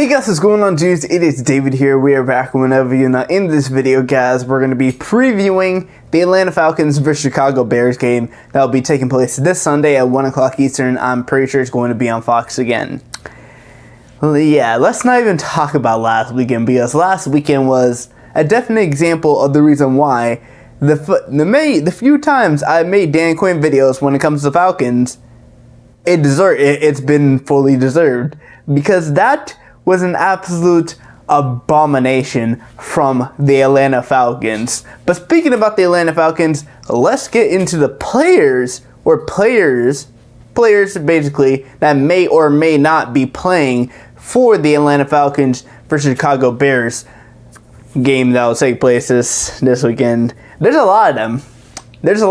Hey guys, what's going on, dudes? It is David here. We are back whenever you know. In this video, guys, we're going to be previewing the Atlanta Falcons vs. Chicago Bears game that will be taking place this Sunday at 1 o'clock Eastern. I'm pretty sure it's going to be on Fox again. Well, yeah, let's not even talk about last weekend, because last weekend was a definite example of the reason why the few times I made Dan Quinn videos when it comes to Falcons, it's been fully deserved, because that was an absolute abomination from the Atlanta Falcons. But speaking about the Atlanta Falcons, let's get into the players basically that may or may not be playing for the Atlanta Falcons versus Chicago Bears game that will take place this weekend. There's a lot of them. Let's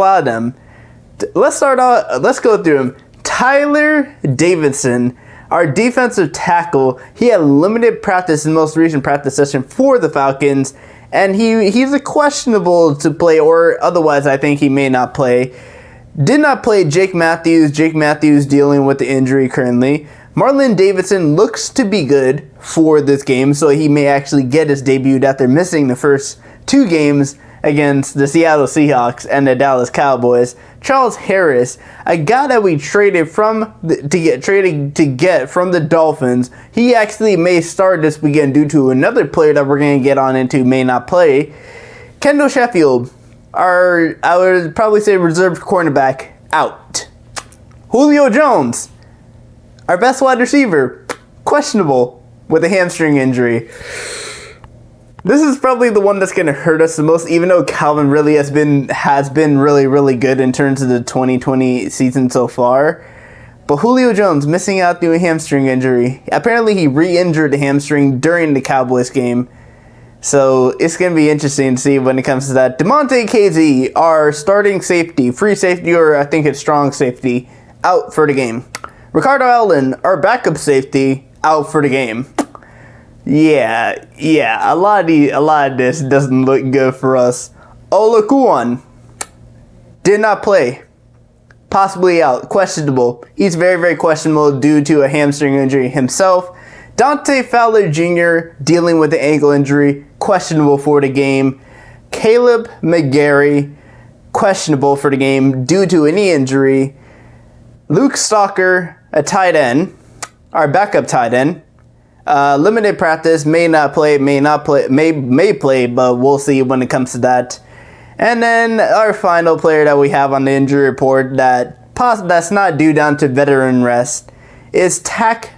go through them. Tyler Davidson, our defensive tackle, he had limited practice in the most recent practice session for the Falcons, and he's a questionable to play, or otherwise I think he may not play. Did not play Jake Matthews. Jake Matthews dealing with the injury currently. Marlon Davidson looks to be good for this game, so he may actually get his debut after missing the first two games against the Seattle Seahawks and the Dallas Cowboys. Charles Harris, a guy that we traded from to get from the Dolphins, he actually may start this weekend due to another player that we're going to get on into may not play. Kendall Sheffield, I would probably say reserved cornerback, out. Julio Jones, our best wide receiver, questionable with a hamstring injury. This is probably the one that's going to hurt us the most, even though Calvin really has been really good in terms of the 2020 season so far. But Julio Jones missing out due to a hamstring injury. Apparently he re-injured the hamstring during the Cowboys game. So it's going to be interesting to see when it comes to that. DeMonte KZ, our starting safety, free safety, or I think it's strong safety, out for the game. Ricardo Allen, our backup safety, out for the game. Yeah, a lot of this doesn't look good for us. Olajuwon did not play. Possibly out. Questionable. He's very questionable due to a hamstring injury himself. Dante Fowler Jr. dealing with the ankle injury. Questionable for the game. Caleb McGarry, questionable for the game due to a knee injury. Luke Stalker, a tight end, our backup tight end. Limited practice, may play, but we'll see when it comes to that. And then our final player that we have on the injury report that's not due down to veteran rest is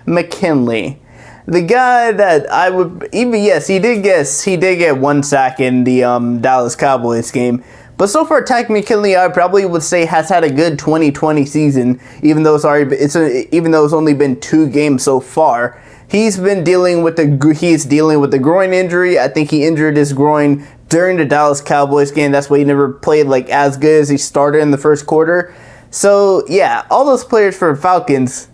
Mckinley. The guy that I would he did get one sack in the Dallas Cowboys game. But so far, Mckinley, I probably would say, has had a good 2020 season, even though it's only been 2 games so far. He's dealing with the groin injury. I think he injured his groin during the Dallas Cowboys game. That's why he never played as good as he started in the first quarter. So yeah, all those players for Falcons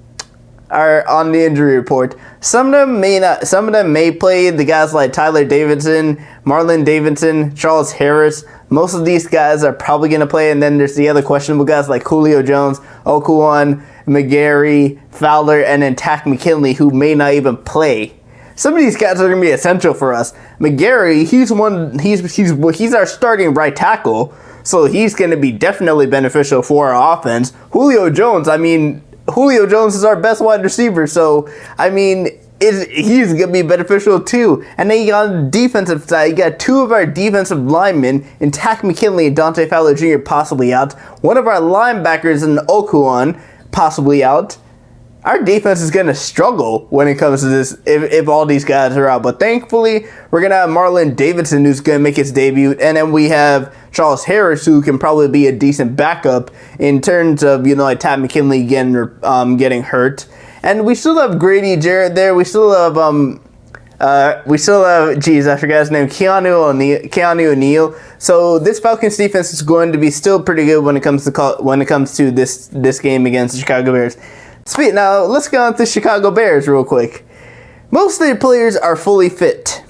are on the injury report. Some of them may not. Some of them may play. The guys like Tyler Davidson, Marlon Davidson, Charles Harris. Most of these guys are probably going to play. And then there's the other questionable guys like Julio Jones, Olajuwon, McGarry, Fowler, and then Mckinley, who may not even play. Some of these guys are going to be essential for us. McGarry, he's our starting right tackle, so he's going to be definitely beneficial for our offense. Julio Jones is our best wide receiver, so he's going to be beneficial too. And then you got on the defensive side, you got 2 of our defensive linemen in McKinley and Dante Fowler Jr. possibly out. One of our linebackers in Olajuwon possibly out. Our defense is going to struggle when it comes to this if all these guys are out. But thankfully, we're going to have Marlon Davidson, who's going to make his debut. And then we have Charles Harris, who can probably be a decent backup in terms of, McKinley getting hurt. And we still have Grady Jarrett there. We still have, I forgot his name, Keanu O'Neal. So this Falcons defense is going to be still pretty good when it comes to this game against the Chicago Bears. Now let's go on to the Chicago Bears real quick. Most of their players are fully fit.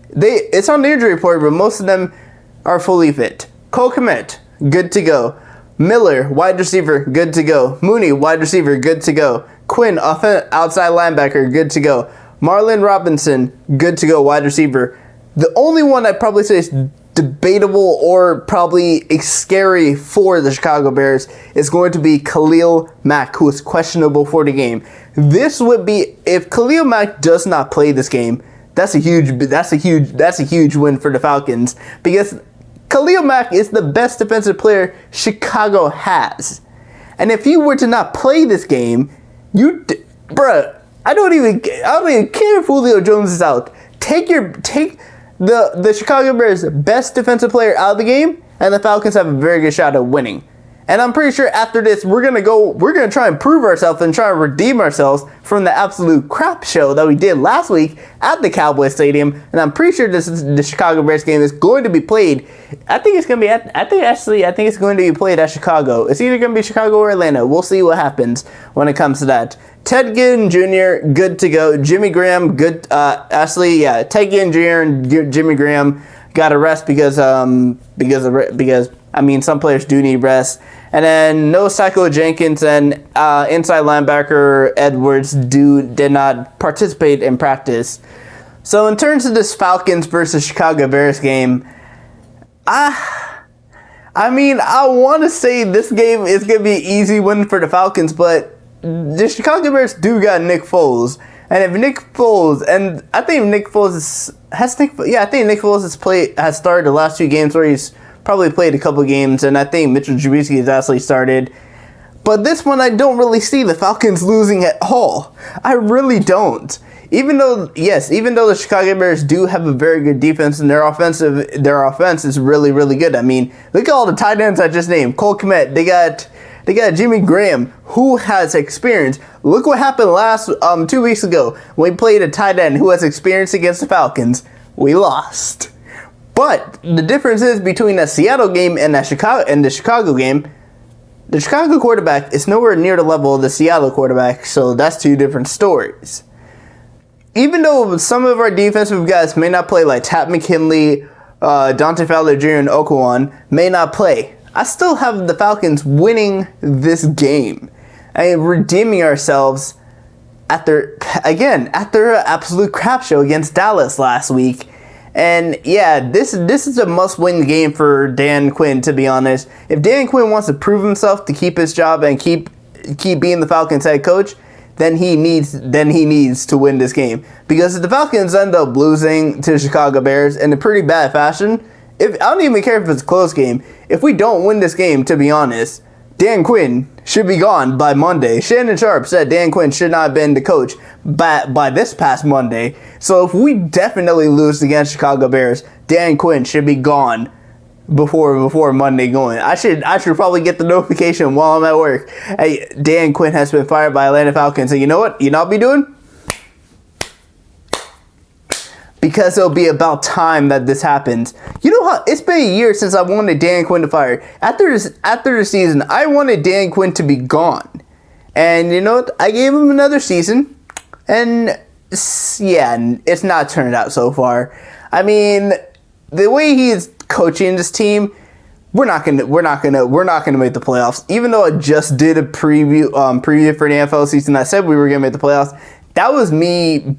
It's on the injury report, but most of them are fully fit. Cole Kmet, good to go. Miller, wide receiver, good to go. Mooney, wide receiver, good to go. Quinn, outside linebacker, good to go. Marlon Robinson, good to go, wide receiver. The only one I'd probably say is debatable or probably scary for the Chicago Bears is going to be Khalil Mack, who is questionable for the game. This would be, if Khalil Mack does not play this game, that's a huge win for the Falcons, because Khalil Mack is the best defensive player Chicago has. And if you were to not play this game, I don't even care if Julio Jones is out. Take the Chicago Bears' best defensive player out of the game, and the Falcons have a very good shot at winning. And I'm pretty sure after this, we're gonna try and prove ourselves and try and redeem ourselves from the absolute crap show that we did last week at the Cowboys Stadium. And I'm pretty sure the Chicago Bears game is going to be played. I think it's going to be played at Chicago. It's either going to be Chicago or Atlanta. We'll see what happens when it comes to that. Ted Ginn Jr., good to go. Jimmy Graham, good. Ted Ginn Jr. and Jimmy Graham got a rest because some players do need rest. And then no Psycho Jenkins and inside linebacker Edwards did not participate in practice. So in terms of this Falcons versus Chicago Bears game, I want to say this game is going to be an easy win for the Falcons, but the Chicago Bears do got Nick Foles. And if Nick Foles, and I think Nick Foles has started the last 2 games where he's probably played a couple games, and I think Mitchell Trubisky has actually started. But this one, I don't really see the Falcons losing at all. I really don't. Even though the Chicago Bears do have a very good defense, and their offense is really, really good. I mean, look at all the tight ends I just named. Cole Kmet, they got Jimmy Graham, who has experience. Look what happened 2 weeks ago when we played a tight end who has experience against the Falcons. We lost. But the difference is between the Seattle game and the Chicago game, the Chicago quarterback is nowhere near the level of the Seattle quarterback, so that's 2 different stories. Even though some of our defensive guys may not play, like Pat McKinley, Dante Fowler Jr. and Okwan may not play, I still have the Falcons winning this game and redeeming ourselves after an absolute crap show against Dallas last week. And yeah, this is a must-win game for Dan Quinn, to be honest. If Dan Quinn wants to prove himself to keep his job and keep being the Falcons head coach, then he needs to win this game. Because if the Falcons end up losing to the Chicago Bears in a pretty bad fashion, I don't even care if it's a close game. If we don't win this game, to be honest, Dan Quinn should be gone by Monday. Shannon Sharp said Dan Quinn should not have been the coach by this past Monday. So if we definitely lose against Chicago Bears, Dan Quinn should be gone before Monday going. I should probably get the notification while I'm at work. Hey, Dan Quinn has been fired by Atlanta Falcons. And you know what? You know what I'll be doing? Because it'll be about time that this happens. You know how it's been a year since I wanted Dan Quinn to fire. After the season, I wanted Dan Quinn to be gone. And you know what? I gave him another season. And yeah, it's not turned out so far. I mean, the way he is coaching this team, we're not gonna make the playoffs. Even though I just did a preview for the NFL season, I said we were gonna make the playoffs. That was me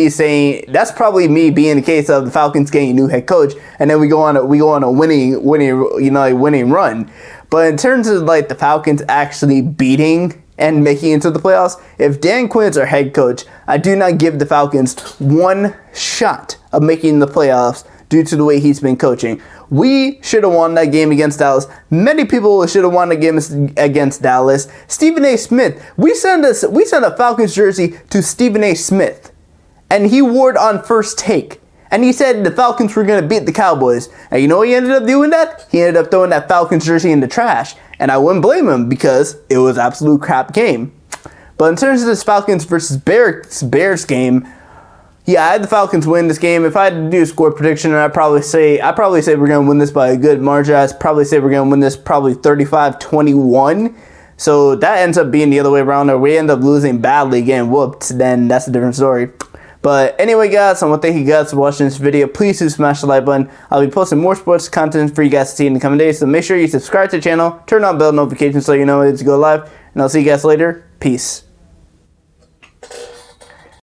saying that's probably me being the case of the Falcons getting a new head coach, and then we go on a winning run. But in terms of like the Falcons actually beating and making it into the playoffs, if Dan Quinn's our head coach, I do not give the Falcons one shot of making the playoffs due to the way he's been coaching. We should have won that game against Dallas. Many people should have won the game against Dallas. Stephen A. Smith, we sent a Falcons jersey to Stephen A. Smith, and he wore it on First Take. And he said the Falcons were going to beat the Cowboys. And you know he ended up doing that? He ended up throwing that Falcons jersey in the trash. And I wouldn't blame him because it was an absolute crap game. But in terms of this Falcons versus Bears game, yeah, I had the Falcons win this game. If I had to do a score prediction, I'd probably say we're going to win this by a good margin. I'd probably say we're going to win this probably 35-21. So that ends up being the other way around. Or we end up losing badly, getting whooped. Then that's a different story. But anyway, guys, I want to thank you guys for watching this video. Please do smash the like button. I'll be posting more sports content for you guys to see in the coming days. So make sure you subscribe to the channel, turn on bell notifications so you know when it's go live. And I'll see you guys later. Peace.